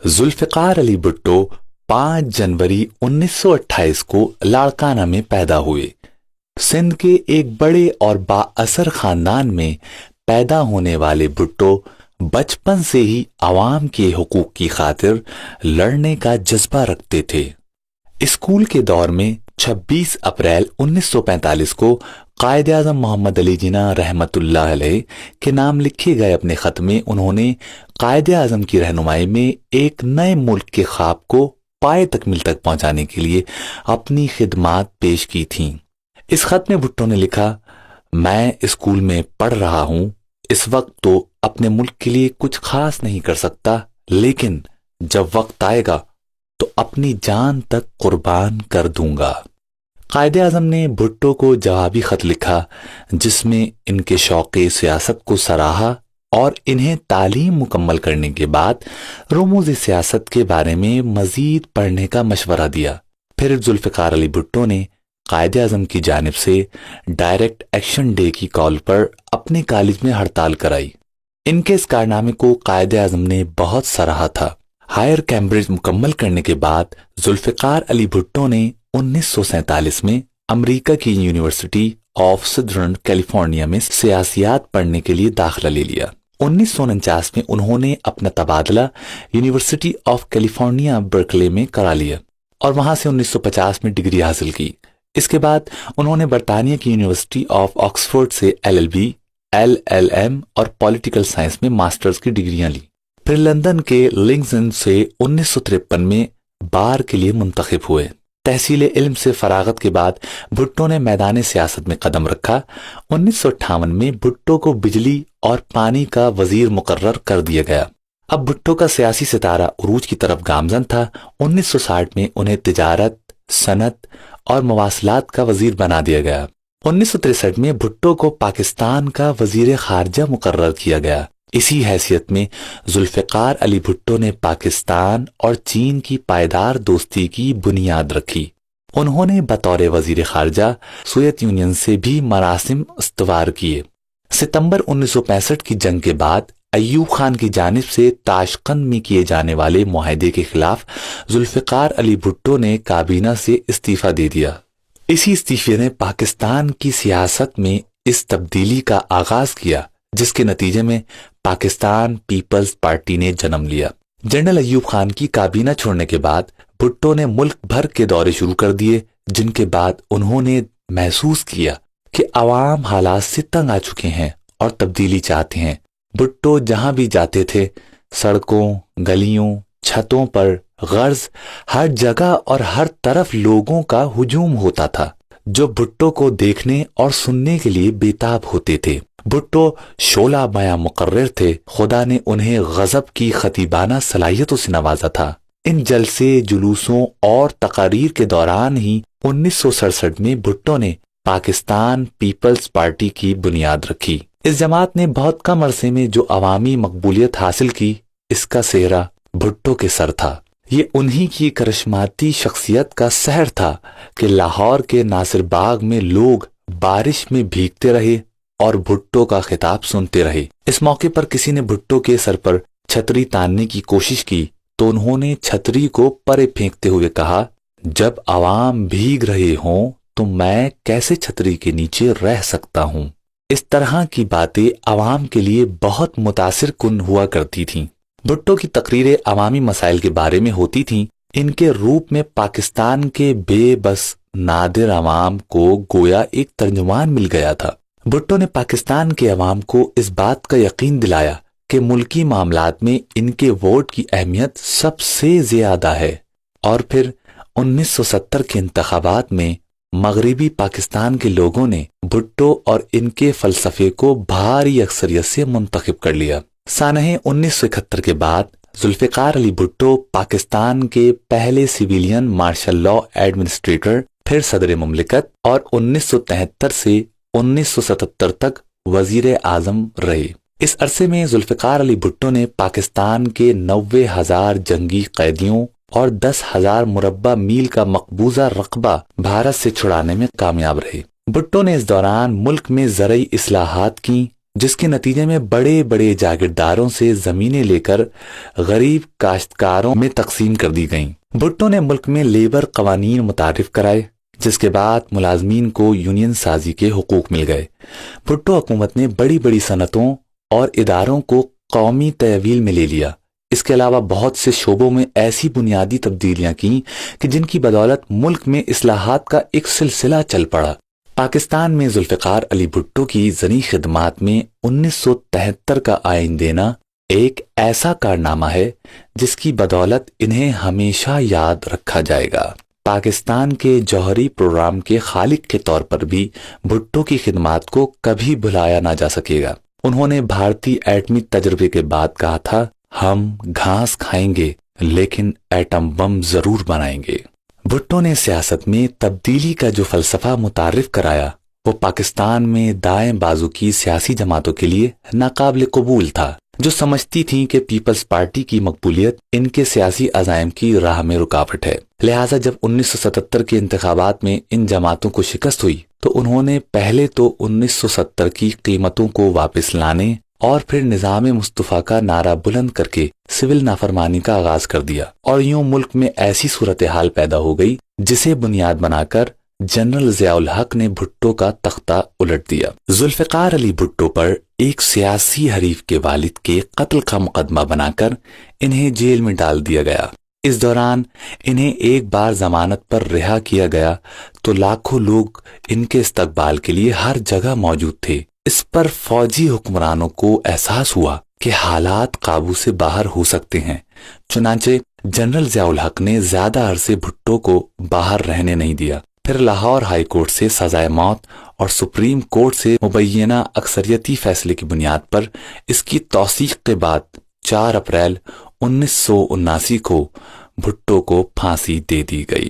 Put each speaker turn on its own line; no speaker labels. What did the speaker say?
जुल्फ़िकार अली भुट्टो 5 जनवरी 1928 को लाड़काना में पैदा हुए। सिंध के एक बड़े और बाअसर खानदान में पैदा होने वाले भुट्टो बचपन से ही अवाम के हुकूक की खातिर लड़ने का जज्बा रखते थे। स्कूल के दौर में 26 अप्रैल 1945 को कायदे आज़म मोहम्मद अली जिन्ना रहमतुल्लाह अलैह के नाम लिखे गए अपने खत में उन्होंने कायदे आज़म की रहनुमाई में एक नए मुल्क के ख्वाब को पाए तकमील तक पहुंचाने के लिए अपनी खिदमात पेश की थीं। इस खत में भुट्टो ने लिखा, मैं स्कूल में पढ़ रहा हूं, इस वक्त तो अपने मुल्क के लिए कुछ खास नहीं कर सकता, लेकिन जब वक्त आएगा तो अपनी जान तक कुर्बान कर दूंगा। कायदे आज़म ने भुट्टो को जवाबी खत लिखा जिसमें इनके शौक़े सियासत को सराहा और इन्हें तालीम मुकम्मल करने के बाद रमूज़ सियासत के बारे में मज़ीद पढ़ने का मशवरा दिया। फिर जुल्फ़िकार अली भुट्टो ने कायदे आज़म की जानिब से डायरेक्ट एक्शन डे की कॉल पर अपने कॉलेज में हड़ताल कराई। इनके इस कारनामे को कायदे आज़म ने बहुत सराहा था। हायर कैम्ब्रिज मुकम्मल करने के बाद जुल्फ़िकार अली भुट्टो ने 1947 में अमेरिका की यूनिवर्सिटी ऑफ सदर्न कैलिफोर्निया में सियासियात पढ़ने के लिए दाखिला ले लिया। 1949 में उन्होंने अपना तबादला यूनिवर्सिटी ऑफ कैलिफोर्निया बर्कले में करा लिया और वहां से 1950 में डिग्री हासिल की। इसके बाद उन्होंने बरतानिया की यूनिवर्सिटी ऑफ ऑक्सफोर्ड से LLB, LLM और पॉलिटिकल साइंस में मास्टर्स की डिग्रियां ली। फिर लंदन के लिंक्स से 1953 में बार के लिए मुंतखब हुए। तहसील इल्म से फरागत के बाद भुट्टो ने मैदान सियासत में कदम रखा। 1958 में भुट्टो को बिजली और पानी का वजीर मुकर्रर कर दिया गया। अब भुट्टो का सियासी सितारा उरूज की तरफ गामजन था। 1960 में उन्हें तिजारत, सनत और मवासलात का वजीर बना दिया गया। 1963 में भुट्टो को पाकिस्तान का वजीर खारजा मुकर्रर किया गया। इसी हैसियत में जुल्फ़िकार अली भुट्टो ने पाकिस्तान और चीन की पायदार दोस्ती की बुनियाद रखी। उन्होंने बतौर वजीर खारजा सोवियत यूनियन से भी मरासिम इस्तवार किए। सितंबर 1965 की जंग के बाद अय्यूब खान की जानिब से ताशकंद में किए जाने वाले मुआहदे के खिलाफ जुल्फ़िकार अली भुट्टो ने काबीना से इस्तीफा दे दिया। इसी इस्तीफे ने पाकिस्तान की सियासत में इस तब्दीली का आगाज किया जिसके नतीजे में पाकिस्तान पीपल्स पार्टी ने जन्म लिया। जनरल अय्यूब खान की काबीना छोड़ने के बाद भुट्टो ने मुल्क भर के दौरे शुरू कर दिए, जिनके बाद उन्होंने महसूस किया कि अवाम हालात से तंग आ चुके हैं और तब्दीली चाहते हैं। भुट्टो जहां भी जाते थे, सड़कों, गलियों, छतों पर, गर्ज, हर जगह और हर तरफ लोगों का हुजूम होता था जो भुट्टो को देखने और सुनने के लिए बेताब होते थे। भुट्टो शोला बयां मुकर्रर थे। खुदा ने उन्हें गजब की खतीबाना सलाहियतों से नवाजा था। इन जलसे, जुलूसों और तकारीर के दौरान ही 1967 में भुट्टो ने पाकिस्तान पीपल्स पार्टी की बुनियाद रखी। इस जमात ने बहुत कम अरसे में जो अवामी मकबूलियत हासिल की, इसका सेहरा भुट्टो के सर था। ये उन्हीं की करिश्माती शख्सियत का सहर था कि लाहौर के नासिर बाग में लोग बारिश में भीगते रहे और भुट्टो का खिताब सुनते रहे। इस मौके पर किसी ने भुट्टो के सर पर छतरी तानने की कोशिश की तो उन्होंने छतरी को परे फेंकते हुए कहा, जब आवाम भीग रहे हों तो मैं कैसे छतरी के नीचे रह सकता हूं। इस तरह की बातें आवाम के लिए बहुत मुतासिर कुन हुआ करती थीं। भुट्टो की तकरीरें अवामी मसाइल के बारे में होती थीं। इनके रूप में पाकिस्तान के बेबस नादिर अवाम को गोया एक तर्जुमान मिल गया था। भुट्टो ने पाकिस्तान के अवाम को इस बात का यकीन दिलाया कि मुल्की मामलात में इनके वोट की अहमियत सबसे ज्यादा है। और फिर 1970 के इंतखाबात में मगरिबी पाकिस्तान के लोगों ने भुट्टो और इनके फलसफे को भारी अक्सरियत से मुंतखब कर लिया। सानहे 1971 के बाद जुल्फ़िकार अली भुट्टो पाकिस्तान के पहले सिविलियन मार्शल लॉ एडमिनिस्ट्रेटर, फिर सदर मुमलिकत और 1973 से 1977 तक वजीर आजम रहे। इस अरसे में जुल्फ़िकार अली भुट्टो ने पाकिस्तान के 90,000 जंगी कैदियों और 10,000 मुरब्बा मील का मकबूजा रकबा भारत से छुड़ाने में कामयाब रहे। भुट्टो ने इस दौरान मुल्क में ज़रई इस्लाहात की, جس کے نتیجے میں بڑے بڑے جاگیرداروں سے زمینیں لے کر غریب کاشتکاروں میں تقسیم کر دی گئیں۔ بھٹو نے ملک میں لیبر قوانین متعارف کرائے، جس کے بعد ملازمین کو یونین سازی کے حقوق مل گئے۔ بھٹو حکومت نے بڑی بڑی صنعتوں اور اداروں کو قومی تحویل میں لے لیا۔ اس کے علاوہ بہت سے شعبوں میں ایسی بنیادی تبدیلیاں کیں کہ جن کی بدولت ملک میں اصلاحات کا ایک سلسلہ چل پڑا۔ پاکستان میں ذوالفقار علی بھٹو کی زرعی خدمات میں 1973 کا آئین دینا ایک ایسا کارنامہ ہے جس کی بدولت انہیں ہمیشہ یاد رکھا جائے گا۔ پاکستان کے جوہری پروگرام کے خالق کے طور پر بھی بھٹو کی خدمات کو کبھی بھلایا نہ جا سکے گا۔ انہوں نے بھارتی ایٹمی تجربے کے بعد کہا تھا، ہم گھاس کھائیں گے لیکن ایٹم بم ضرور بنائیں گے۔ بھٹو نے سیاست میں تبدیلی کا جو فلسفہ متعارف کرایا وہ پاکستان میں دائیں بازو کی سیاسی جماعتوں کے لیے ناقابل قبول تھا، جو سمجھتی تھیں کہ پیپلز پارٹی کی مقبولیت ان کے سیاسی عزائم کی راہ میں رکاوٹ ہے۔ لہٰذا جب 1977 کے انتخابات میں ان جماعتوں کو شکست ہوئی تو انہوں نے پہلے تو 1970 کی قیمتوں کو واپس لانے اور پھر نظام مصطفیٰ کا نعرہ بلند کر کے سول نافرمانی کا آغاز کر دیا، اور یوں ملک میں ایسی صورتحال پیدا ہو گئی جسے بنیاد بنا کر جنرل ضیاء الحق نے بھٹو کا تختہ الٹ دیا۔ ذوالفقار علی بھٹو پر ایک سیاسی حریف کے والد کے قتل کا مقدمہ بنا کر انہیں جیل میں ڈال دیا گیا۔ اس دوران انہیں ایک بار ضمانت پر رہا کیا گیا تو لاکھوں لوگ ان کے استقبال کے لیے ہر جگہ موجود تھے۔ اس پر فوجی حکمرانوں کو احساس ہوا کہ حالات قابو سے باہر ہو سکتے ہیں، چنانچہ جنرل ضیاء الحق نے زیادہ عرصے بھٹو کو باہر رہنے نہیں دیا۔ پھر لاہور ہائی کورٹ سے سزائے موت اور سپریم کورٹ سے مبینہ اکثریتی فیصلے کی بنیاد پر اس کی توثیق کے بعد 4 اپریل 1979 کو بھٹو کو پھانسی دے دی گئی۔